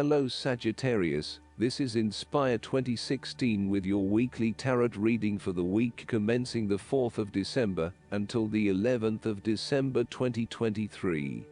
Hello Sagittarius, this is Inspire 2016 with your weekly tarot reading for the week commencing the 4th of December until the 11th of December 2023.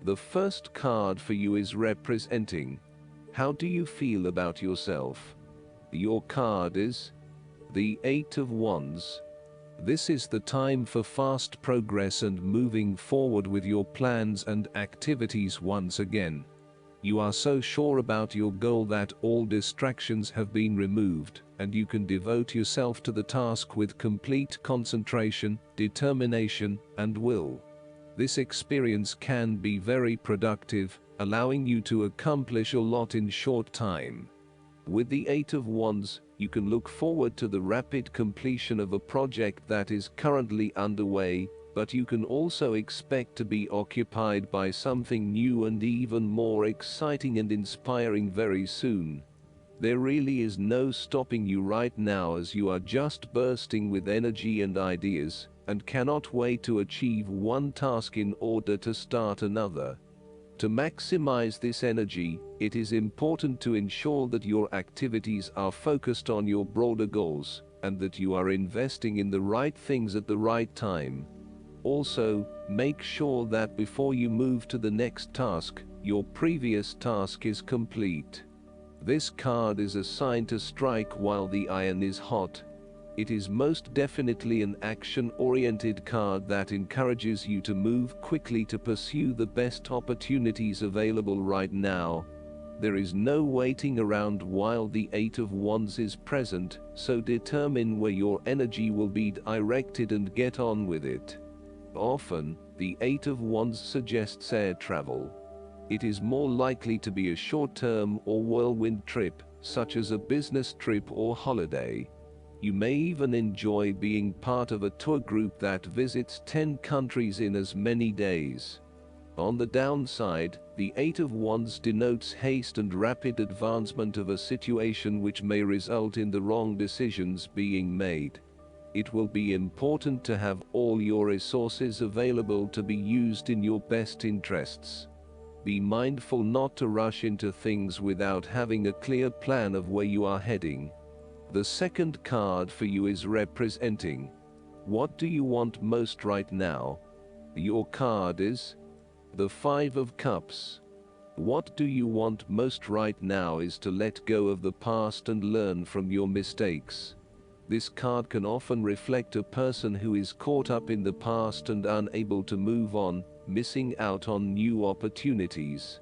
The first card for you is representing: how do you feel about yourself? Your card is the Eight of Wands. This is the time for fast progress and moving forward with your plans and activities once again. You are so sure about your goal that all distractions have been removed, and you can devote yourself to the task with complete concentration, determination, and will. This experience can be very productive, allowing you to accomplish a lot in short time. With the Eight of Wands, you can look forward to the rapid completion of a project that is currently underway, but you can also expect to be occupied by something new and even more exciting and inspiring very soon. There really is no stopping you right now, as you are just bursting with energy and ideas, and cannot wait to achieve one task in order to start another. To maximize this energy, it is important to ensure that your activities are focused on your broader goals, and that you are investing in the right things at the right time. Also, make sure that before you move to the next task, your previous task is complete. This card is a sign to strike while the iron is hot. It is most definitely an action-oriented card that encourages you to move quickly to pursue the best opportunities available right now. There is no waiting around while the Eight of Wands is present, so determine where your energy will be directed and get on with it. Often, the Eight of Wands suggests air travel. It is more likely to be a short-term or whirlwind trip, such as a business trip or holiday. You may even enjoy being part of a tour group that visits 10 countries in as many days. On the downside, the Eight of Wands denotes haste and rapid advancement of a situation, which may result in the wrong decisions being made. It will be important to have all your resources available to be used in your best interests. Be mindful not to rush into things without having a clear plan of where you are heading. The second card for you is representing: what do you want most right now? Your card is the Five of Cups. What do you want most right now is to let go of the past and learn from your mistakes. This card can often reflect a person who is caught up in the past and unable to move on, missing out on new opportunities.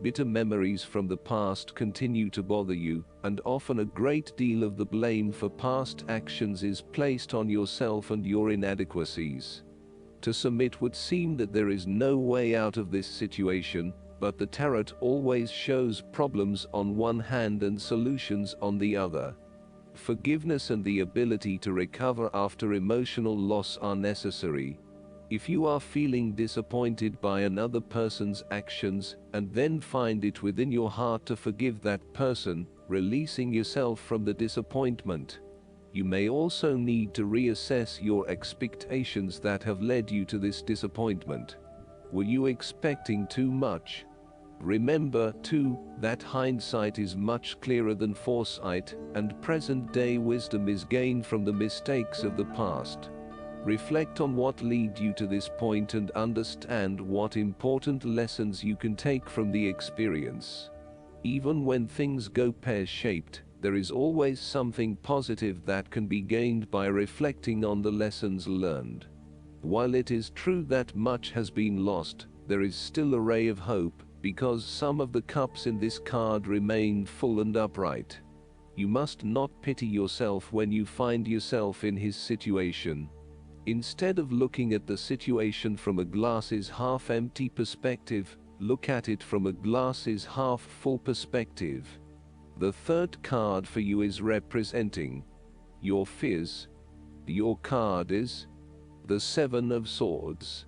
Bitter memories from the past continue to bother you, and often a great deal of the blame for past actions is placed on yourself and your inadequacies. To some, it would seem that there is no way out of this situation, but the tarot always shows problems on one hand and solutions on the other. Forgiveness and the ability to recover after emotional loss are necessary. If you are feeling disappointed by another person's actions and then find it within your heart to forgive that person, releasing yourself from the disappointment. You may also need to reassess your expectations that have led you to this disappointment. Were you expecting too much? Remember, too, that hindsight is much clearer than foresight, and present-day wisdom is gained from the mistakes of the past. Reflect on what led you to this point and understand what important lessons you can take from the experience. Even when things go pear-shaped, there is always something positive that can be gained by reflecting on the lessons learned. While it is true that much has been lost, there is still a ray of hope, because some of the cups in this card remain full and upright. You must not pity yourself when you find yourself in his situation. Instead of looking at the situation from a glasses half empty perspective, look at it from a glasses half full perspective. The third card for you is representing your fears. Your card is the Seven of Swords.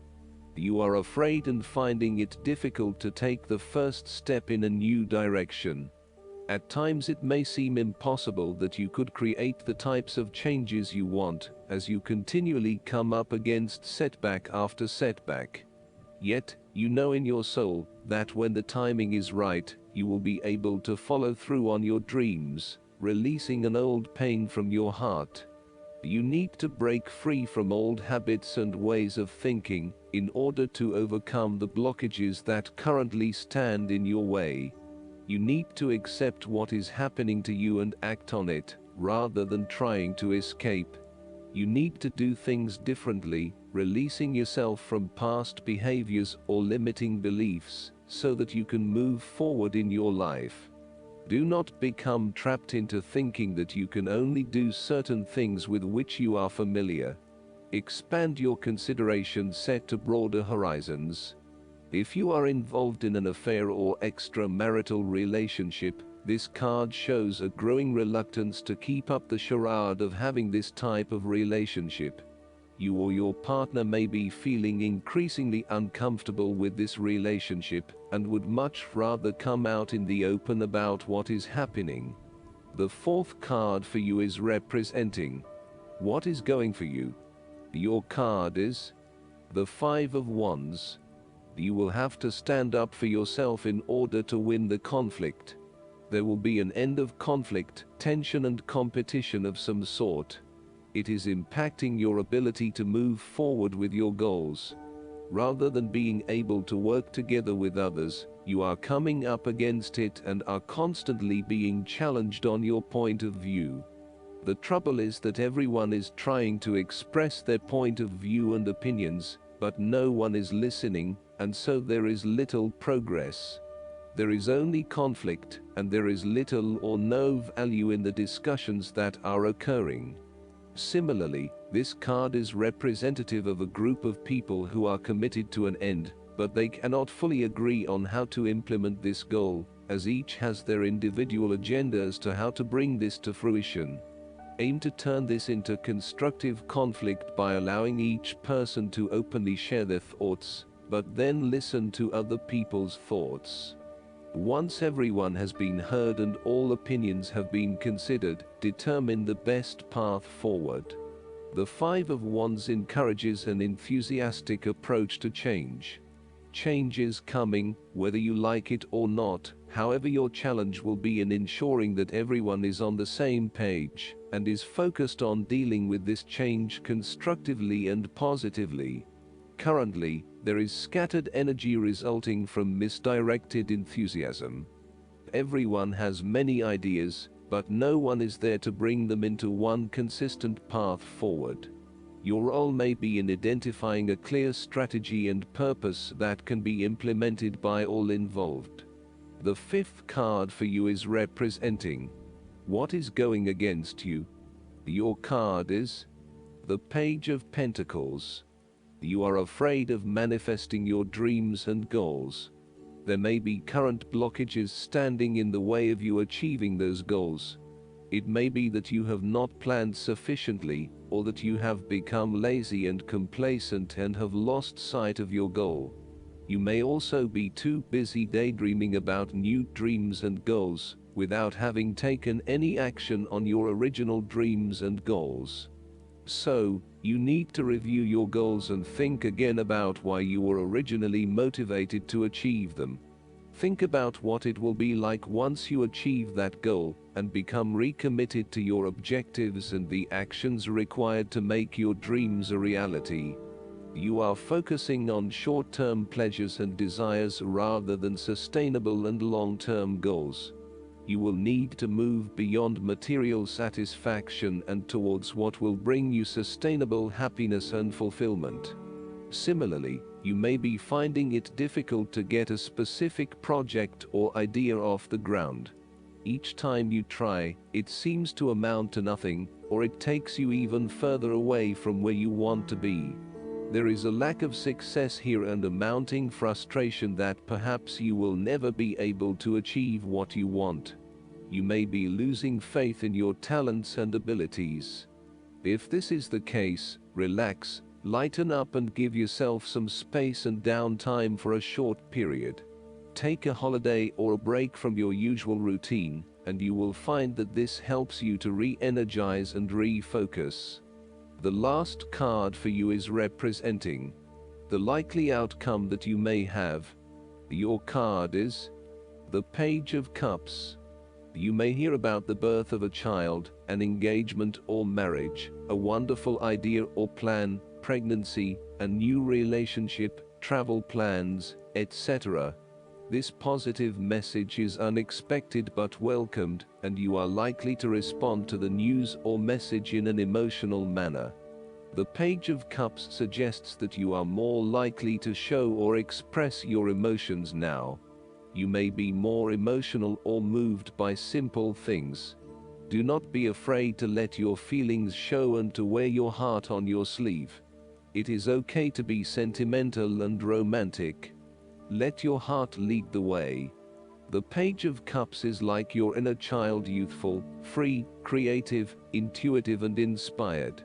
You are afraid and finding it difficult to take the first step in a new direction. At times it may seem impossible that you could create the types of changes you want, as you continually come up against setback after setback. Yet, you know in your soul that when the timing is right, you will be able to follow through on your dreams, releasing an old pain from your heart. You need to break free from old habits and ways of thinking in order to overcome the blockages that currently stand in your way. You need to accept what is happening to you and act on it, rather than trying to escape. You need to do things differently, releasing yourself from past behaviors or limiting beliefs, so that you can move forward in your life. Do not become trapped into thinking that you can only do certain things with which you are familiar. Expand your consideration set to broader horizons. If you are involved in an affair or extramarital relationship, this card shows a growing reluctance to keep up the charade of having this type of relationship. You or your partner may be feeling increasingly uncomfortable with this relationship and would much rather come out in the open about what is happening. The fourth card for you is representing what is going for you. Your card is the Five of Wands. You will have to stand up for yourself in order to win the conflict. There will be an end of conflict, tension and competition of some sort. It is impacting your ability to move forward with your goals. Rather than being able to work together with others, you are coming up against it and are constantly being challenged on your point of view. The trouble is that everyone is trying to express their point of view and opinions, but no one is listening, and so there is little progress. There is only conflict, and there is little or no value in the discussions that are occurring. Similarly, this card is representative of a group of people who are committed to an end, but they cannot fully agree on how to implement this goal, as each has their individual agenda as to how to bring this to fruition. Aim to turn this into constructive conflict by allowing each person to openly share their thoughts, but then listen to other people's thoughts. Once everyone has been heard and all opinions have been considered, determine the best path forward. The Five of Wands encourages an enthusiastic approach to change. Change is coming, whether you like it or not. However, your challenge will be in ensuring that everyone is on the same page and is focused on dealing with this change constructively and positively. Currently, there is scattered energy resulting from misdirected enthusiasm. Everyone has many ideas, but no one is there to bring them into one consistent path forward. Your role may be in identifying a clear strategy and purpose that can be implemented by all involved. The fifth card for you is representing what is going against you. Your card is the Page of Pentacles. You are afraid of manifesting your dreams and goals. There may be current blockages standing in the way of you achieving those goals. It may be that you have not planned sufficiently, or that you have become lazy and complacent and have lost sight of your goal. You may also be too busy daydreaming about new dreams and goals, without having taken any action on your original dreams and goals. So, you need to review your goals and think again about why you were originally motivated to achieve them. Think about what it will be like once you achieve that goal and become recommitted to your objectives and the actions required to make your dreams a reality. You are focusing on short-term pleasures and desires rather than sustainable and long-term goals. You will need to move beyond material satisfaction and towards what will bring you sustainable happiness and fulfillment. Similarly, you may be finding it difficult to get a specific project or idea off the ground. Each time you try, it seems to amount to nothing, or it takes you even further away from where you want to be. There is a lack of success here and a mounting frustration that perhaps you will never be able to achieve what you want. You may be losing faith in your talents and abilities. If this is the case, relax, lighten up and give yourself some space and downtime for a short period. Take a holiday or a break from your usual routine, and you will find that this helps you to re-energize and refocus. The last card for you is representing the likely outcome that you may have. Your card is The Page of Cups. You may hear about the birth of a child, an engagement or marriage, a wonderful idea or plan, pregnancy, a new relationship, travel plans, etc. This positive message is unexpected but welcomed, and you are likely to respond to the news or message in an emotional manner. The Page of Cups suggests that you are more likely to show or express your emotions now. You may be more emotional or moved by simple things. Do not be afraid to let your feelings show and to wear your heart on your sleeve. It is okay to be sentimental and romantic. Let your heart lead the way. The Page of Cups is like your inner child, youthful, free, creative, intuitive and inspired.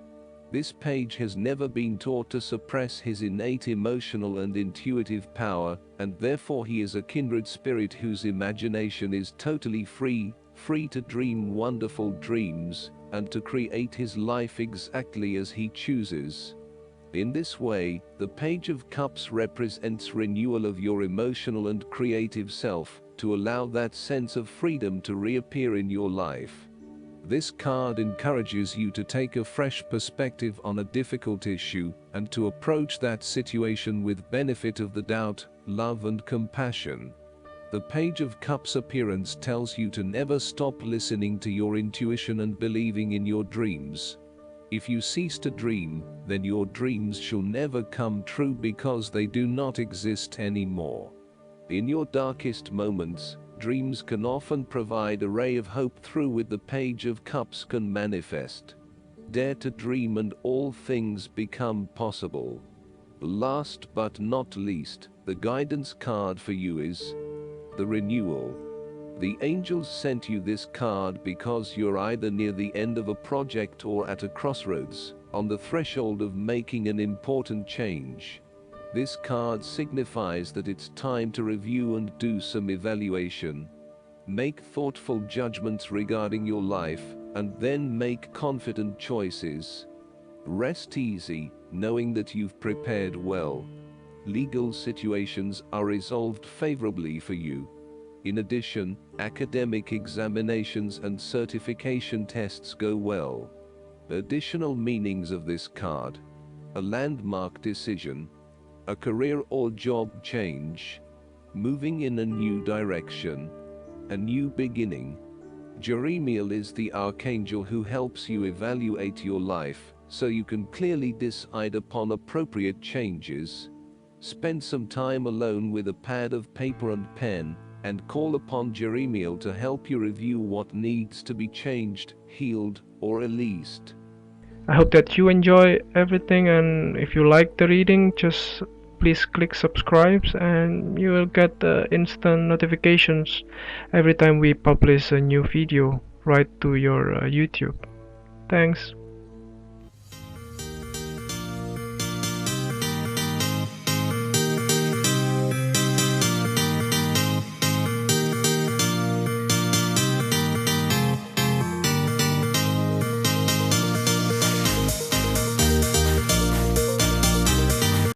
This page has never been taught to suppress his innate emotional and intuitive power, and therefore he is a kindred spirit whose imagination is totally free to dream wonderful dreams, and to create his life exactly as he chooses. In this way, the Page of Cups represents renewal of your emotional and creative self, to allow that sense of freedom to reappear in your life. This card encourages you to take a fresh perspective on a difficult issue, and to approach that situation with benefit of the doubt, love and compassion. The Page of Cups appearance tells you to never stop listening to your intuition and believing in your dreams. If you cease to dream, then your dreams shall never come true because they do not exist anymore. In your darkest moments, dreams can often provide a ray of hope through which the Page of Cups can manifest. Dare to dream and all things become possible. Last but not least, the guidance card for you is the Renewal. The angels sent you this card because you're either near the end of a project or at a crossroads, on the threshold of making an important change. This card signifies that it's time to review and do some evaluation. Make thoughtful judgments regarding your life, and then make confident choices. Rest easy, knowing that you've prepared well. Legal situations are resolved favorably for you. In addition, academic examinations and certification tests go well. Additional meanings of this card: a landmark decision, a career or job change, moving in a new direction, a new beginning. Jeremiel is the archangel who helps you evaluate your life, so you can clearly decide upon appropriate changes. Spend some time alone with a pad of paper and pen, and call upon Jeremiel to help you review what needs to be changed, healed, or released. I hope that you enjoy everything, and if you like the reading, just please click subscribe and you will get instant notifications every time we publish a new video right to your YouTube. Thanks.